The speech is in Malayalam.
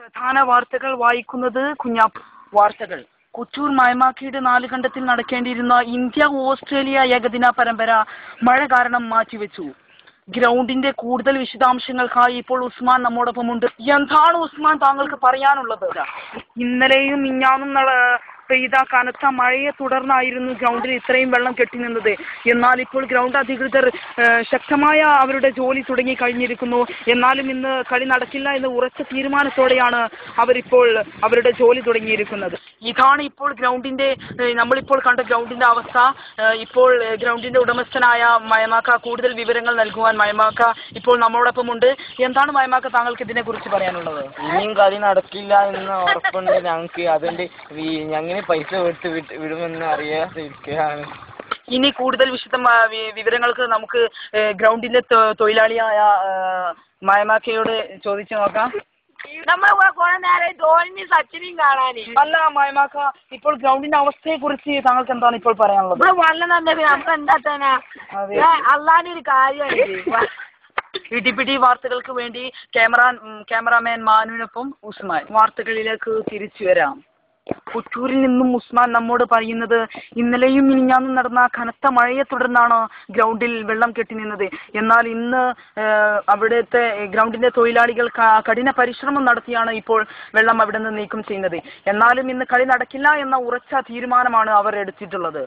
പ്രധാന വാർത്തകൾ വായിക്കുന്നത് കുഞ്ഞാപ്പ്. വാർത്തകൾ. കൊച്ചൂർ മയമാക്കിയുടെ 4 ഖണ്ഡത്തിൽ നടക്കേണ്ടിയിരുന്ന ഇന്ത്യ ഓസ്ട്രേലിയ ഏകദിന പരമ്പര മഴ കാരണം മാറ്റിവെച്ചു. ഗ്രൗണ്ടിന്റെ കൂടുതൽ വിശദാംശങ്ങൾക്കായി ഇപ്പോൾ ഉസ്മാൻ നമ്മോടൊപ്പമുണ്ട്. എന്താണ് ഉസ്മാൻ താങ്കൾക്ക് പറയാനുള്ളത്? ഇന്നലെയും മിഞ്ഞാന്നും പെയ്ത കനത്ത മഴയെ തുടർന്നായിരുന്നു ഗ്രൗണ്ടിൽ ഇത്രയും വെള്ളം കെട്ടി നിന്നത്. എന്നാൽ ഇപ്പോൾ ഗ്രൗണ്ട് അധികൃതർ ശക്തമായ അവരുടെ ജോലി തുടങ്ങി കഴിഞ്ഞിരിക്കുന്നു. എന്നാലും ഇന്ന് കളി നടക്കില്ല എന്ന് ഉറച്ച തീരുമാനത്തോടെയാണ് അവരിപ്പോൾ അവരുടെ ജോലി തുടങ്ങിയിരിക്കുന്നത്. ഇതാണ് ഇപ്പോൾ നമ്മളിപ്പോൾ കണ്ട ഗ്രൗണ്ടിന്റെ അവസ്ഥ. ഇപ്പോൾ ഗ്രൗണ്ടിന്റെ ഉടമസ്ഥനായ മയമാക്ക കൂടുതൽ വിവരങ്ങൾ നൽകുവാൻ മയമാക്ക ഇപ്പോൾ നമ്മളോടൊപ്പമുണ്ട്. എന്താണ് മയമാക്ക താങ്കൾക്ക് ഇതിനെ കുറിച്ച് പറയാനുള്ളത്? ഇനിയും കളി നടക്കില്ല എന്ന് ഉറപ്പുണ്ട് ഞങ്ങൾക്ക്. അതുകൊണ്ട് ഞങ്ങൾ പൈസ കൊടുത്ത് വിടുമെന്ന് അറിയാതിരിക്കുകയാണ്. ഇനി കൂടുതൽ വിവരങ്ങൾക്ക് നമുക്ക് ഗ്രൗണ്ടിന്റെ തൊഴിലാളിയായ മയമാക്കയോട് ചോദിച്ചു നോക്കാം. അല്ല മയമാക്ക, ഇപ്പോൾ ഗ്രൗണ്ടിന്റെ അവസ്ഥയെ കുറിച്ച് താങ്കൾക്ക് എന്താണ് ഇപ്പോൾ പറയാനുള്ളത്? ഇടിപിടി വാർത്തകൾക്ക് വേണ്ടി ക്യാമറാമാൻ മാനുവിനൊപ്പം ഉസ്മാൻ. വാർത്തകളിലേക്ക് തിരിച്ചു വരാം. കൊച്ചൂരിൽ നിന്നും ഉസ്മാൻ നമ്മോട് പറയുന്നത് ഇന്നലെയും മിനിഞ്ഞാന്നും നടന്ന കനത്ത മഴയെ തുടർന്നാണ് ഗ്രൗണ്ടിൽ വെള്ളം കെട്ടി നിന്നത്. എന്നാൽ ഇന്ന് അവിടുത്തെ ഗ്രൗണ്ടിന്റെ തൊഴിലാളികൾ കഠിന പരിശ്രമം നടത്തിയാണ് ഇപ്പോൾ വെള്ളം അവിടെ നിന്ന് നീക്കം ചെയ്യുന്നത്. എന്നാലും ഇന്ന് കളി നടക്കില്ല എന്ന ഉറച്ച തീരുമാനമാണ് അവർ എടുത്തിട്ടുള്ളത്.